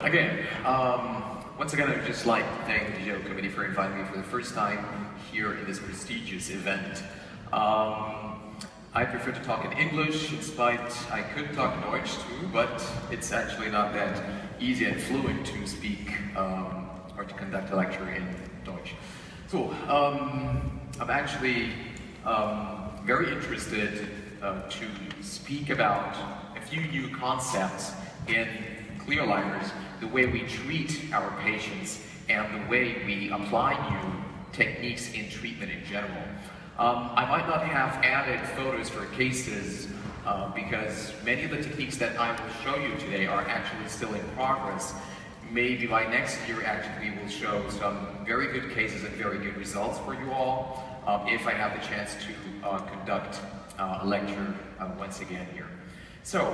again, once again, I'd just like to thank the DGAO committee for inviting me for the first time here in this prestigious event. I prefer to talk in English, in spite I could talk Deutsch too, but it's actually not that easy and fluent to speak or to conduct a lecture in Deutsch. So, I'm actually very interested to speak about a few new concepts in clear aligners, the way we treat our patients, and the way we apply new techniques in treatment in general. I might not have added photos for cases because many of the techniques that I will show you today are actually still in progress. Maybe by next year, actually, we will show some very good cases and very good results for you all if I have the chance to conduct a lecture once again here. So,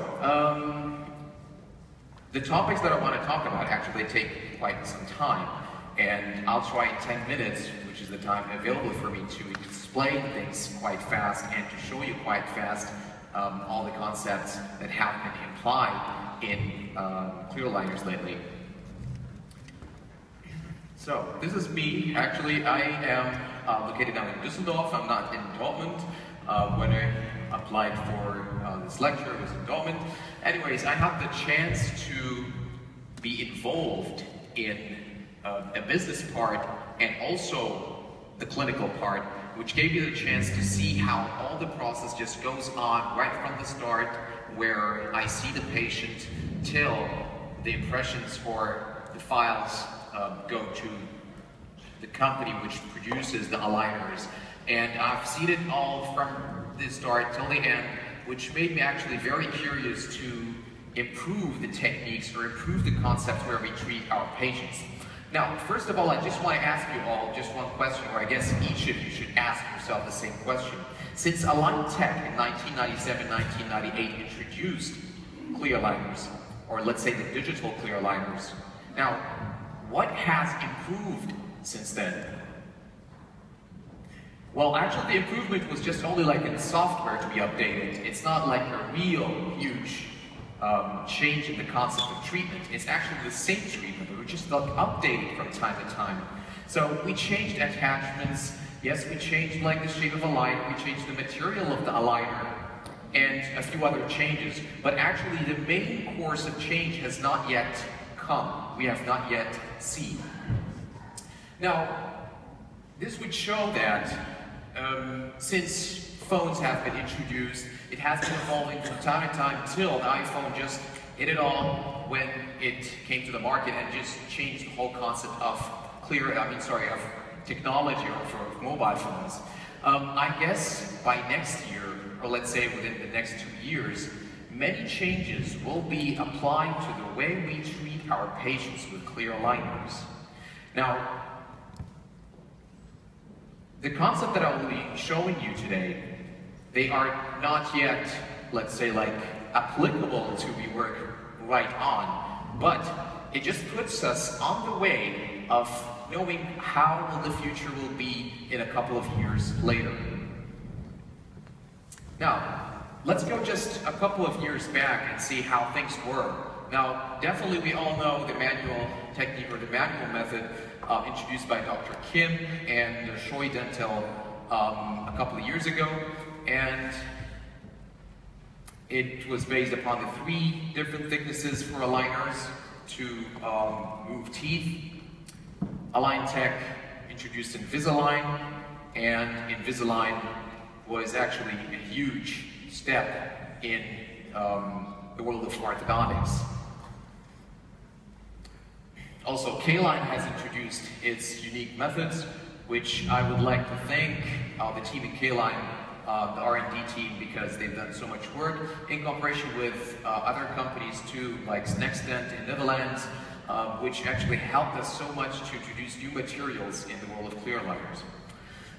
the topics that I want to talk about actually take quite some time, and I'll try in 10 minutes, which is the time available for me, to explain things quite fast and to show you quite fast all the concepts that have been implied in clear aligners lately. So, this is me. Actually, I am located down in Düsseldorf. I'm not in Dortmund. When I applied for this lecture, it was in Dortmund. Anyways, I had the chance to be involved in a business part and also the clinical part, which gave me the chance to see how all the process just goes on right from the start, where I see the patient till the impressions or the files go to the company which produces the aligners. And I've seen it all from the start till the end, which made me actually very curious to improve the techniques or improve the concepts where we treat our patients. Now, first of all, I just want to ask you all just one question, or I guess each of you should ask yourself the same question. Since Align Tech in 1997, 1998 introduced clear aligners, or let's say the digital clear aligners, now, what has improved since then? Well, actually the improvement was just only like in software to be updated. It's not like a real huge change in the concept of treatment. It's actually the same treatment, but we're just like updating from time to time. So we changed attachments. Yes, we changed like the shape of a aligner. We changed the material of the aligner and a few other changes. But actually the main course of change has not yet come. We have not yet seen. Now, this would show that since phones have been introduced, it has been evolving from time to time till the iPhone just hit it all when it came to the market and just changed the whole concept of of technology or for mobile phones. I guess by next year, or let's say within the next 2 years, many changes will be applied to the way we treat our patients with clear aligners. Now, the concept that I will be showing you today, they are not yet, let's say, like applicable to be work right on, but it just puts us on the way of knowing how the future will be in a couple of years later. Now, let's go just a couple of years back and see how things were. Now, definitely we all know the manual technique or the manual method introduced by Dr. Kim and Choi Dental a couple of years ago, and it was based upon the 3 different thicknesses for aligners to move teeth. Align Tech introduced Invisalign, and Invisalign was actually a huge step in the world of orthodontics. Also, K-Line has introduced its unique methods, which I would like to thank the team in K-Line, the R&D team, because they've done so much work in cooperation with other companies too, like Nextdent in Netherlands, which actually helped us so much to introduce new materials in the world of clear aligners.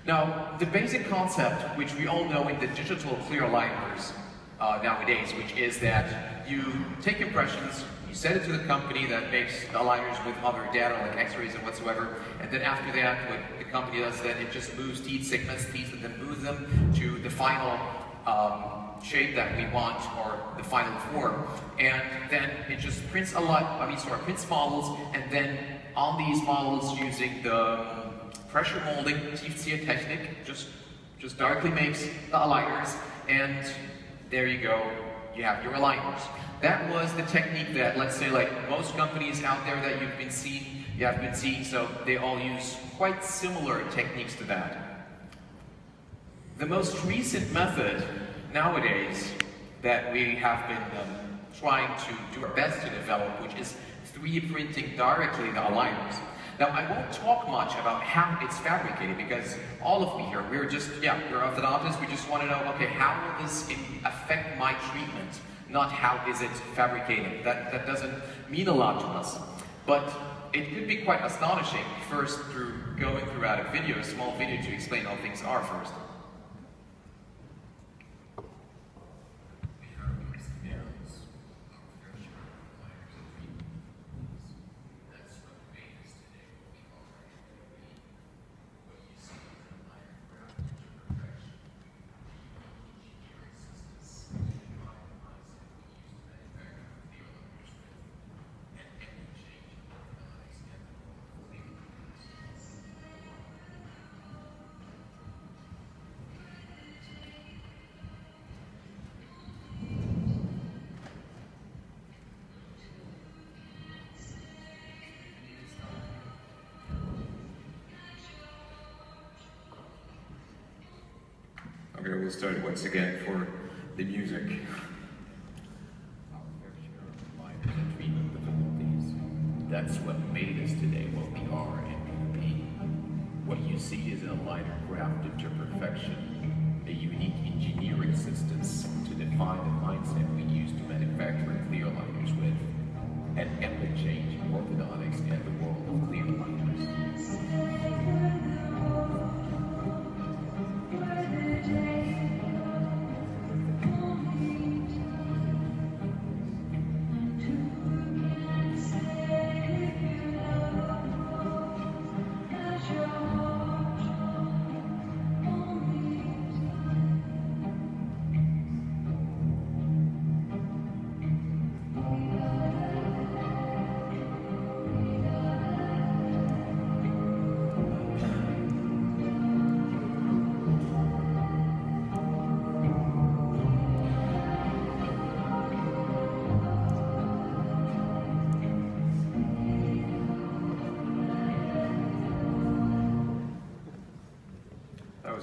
Now, the basic concept, which we all know in the digital clear aligners nowadays, which is that you take impressions, you send it to the company that makes the aligners with other data like x-rays and whatsoever, and then after that, what the company does then, it just moves teeth, segments teeth, and then moves them to the final shape that we want, or the final form, and then it just prints prints models, and then on these models, using the pressure molding Tiefzieher just directly makes the aligners, and there you go, you have your aligners. That was the technique that, let's say, like most companies out there that you have been seeing, so they all use quite similar techniques to that. The most recent method nowadays that we have been trying to do our best to develop, which is 3D printing directly the aligners. Now, I won't talk much about how it's fabricated, because all of me here, we're orthodontists, we just want to know, okay, how will this affect my treatment? Not how is it fabricated. That doesn't mean a lot to us. But it could be quite astonishing, first through going throughout a small video to explain how things are first. Okay, we'll start once again for the music. That's what made us today what we are and will be. What you see is an aligner crafted to perfection, a unique engineering systems to define the mindset we use to manufacture clear aligners with, an epic change in orthodontics and the world of clear aligners.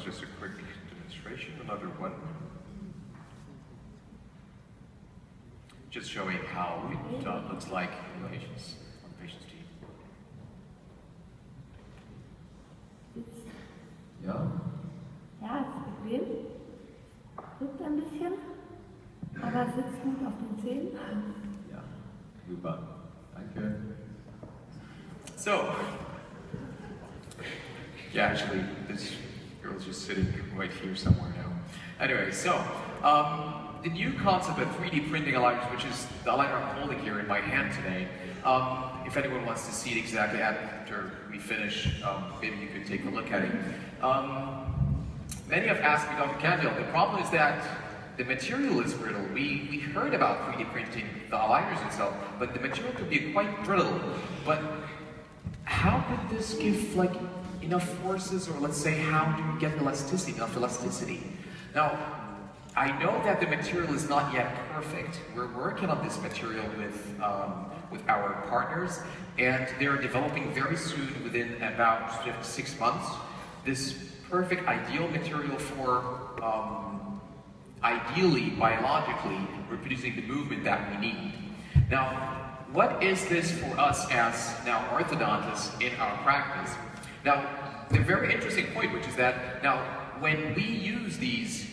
Just a quick demonstration, another one. Just showing how it looks like on the patient's teeth. Ja? Ja, es ist bequem. Drückt ein bisschen, aber sitzt gut auf den Zähnen. Ja, super. Danke. So, yeah, actually, this girl's just sitting right here somewhere now. Anyway, so, the new concept of 3D printing aligners, which is the aligner I'm holding here in my hand today, if anyone wants to see it exactly after we finish, maybe you could take a look at it. Many have asked me, Dr. Kandil, the problem is that the material is brittle. We heard about 3D printing the aligners itself, but the material could be quite brittle. But how could this give, like, enough forces, or let's say, how do we get enough elasticity? Now, I know that the material is not yet perfect. We're working on this material with our partners, and they're developing very soon, within about 6 months, this perfect ideal material for ideally, biologically, reproducing the movement that we need. Now, what is this for us as now orthodontists in our practice? Now, the very interesting point, which is that now, when we use these,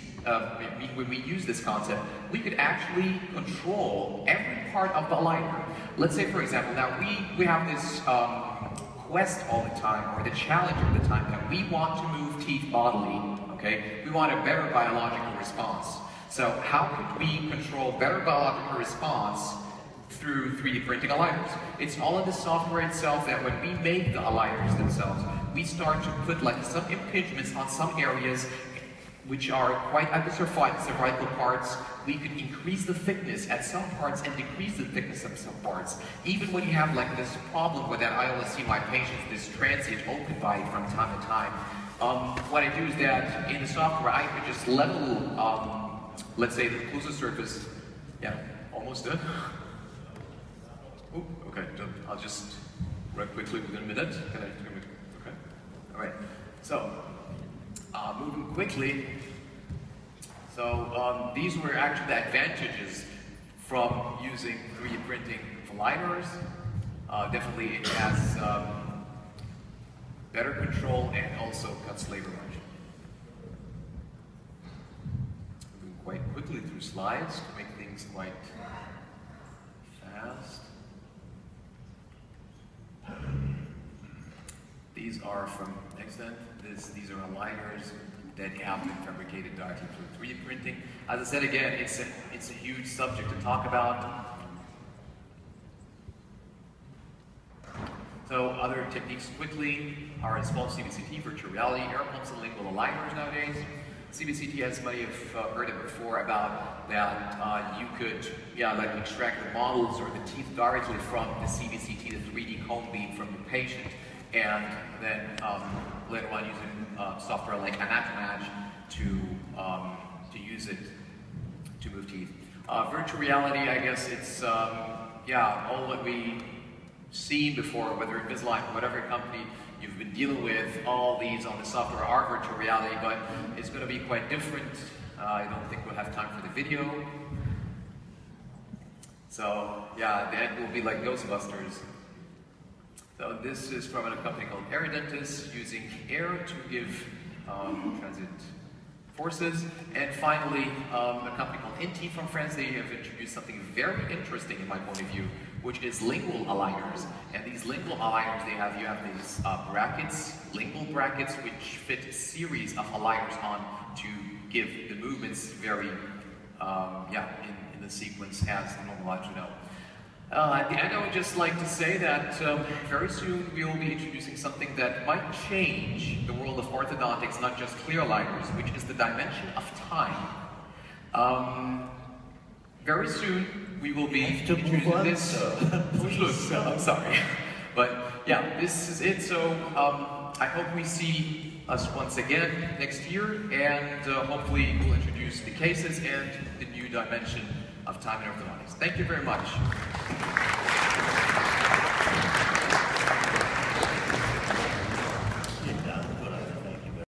when we use this concept, we could actually control every part of the aligner. Let's say, for example, now we have this quest all the time, or the challenge all the time, that we want to move teeth bodily. Okay, we want a better biological response. So, how could we control better biological response through 3D printing aligners? It's all in the software itself, that when we make the aligners themselves, we start to put like some impingements on some areas which are quite at the cervical parts, we could increase the thickness at some parts and decrease the thickness of some parts. Even when you have like this problem with that, I always see my patients, this transient open bite from time to time. What I do is that in the software, I could just level, let's say, the occlusal surface. Yeah, almost done. Ooh, okay, I'll just run quickly within a minute. Can I? Okay, all right. So, moving quickly. So these were actually the advantages from using 3D printing for lidars. Definitely, it has better control and also cuts labor margin. Moving quite quickly through slides to make things quite fast. These are from Extent. These are aligners that have been fabricated directly through 3D printing. As I said again, it's a huge subject to talk about. So other techniques quickly are small CBCT, virtual reality, air pumps, and lingual aligners nowadays. CBCT, as many have heard it before about that you could, like extract the models or the teeth directly from the CBCT, the 3D cone beam from the patient, and then later on using software like Anatomatch to use it to move teeth. Virtual reality, I guess it's all what we seen before, whether Invisalign or whatever company you've been dealing with, all these on the software are virtual reality, but it's going to be quite different. I don't think we'll have time for the video. So yeah, the end will be like Ghostbusters. So this is from a company called Aerodentis, using air to give transit forces. And finally, a company called Inti from France, they have introduced something very interesting in my point of view, which is lingual aligners. And these lingual aligners, you have these brackets, lingual brackets, which fit a series of aligners on to give the movements very, in the sequence as the normal eye should know. At the end, I would just like to say that very soon we will be introducing something that might change the world of orthodontics, not just clear aligners, which is the dimension of time. Very soon we will be introducing this. I'm sorry. But yeah, this is it. So I hope we see us once again next year, and hopefully we'll introduce the cases and the new dimension of time in orthodontics. Thank you very much.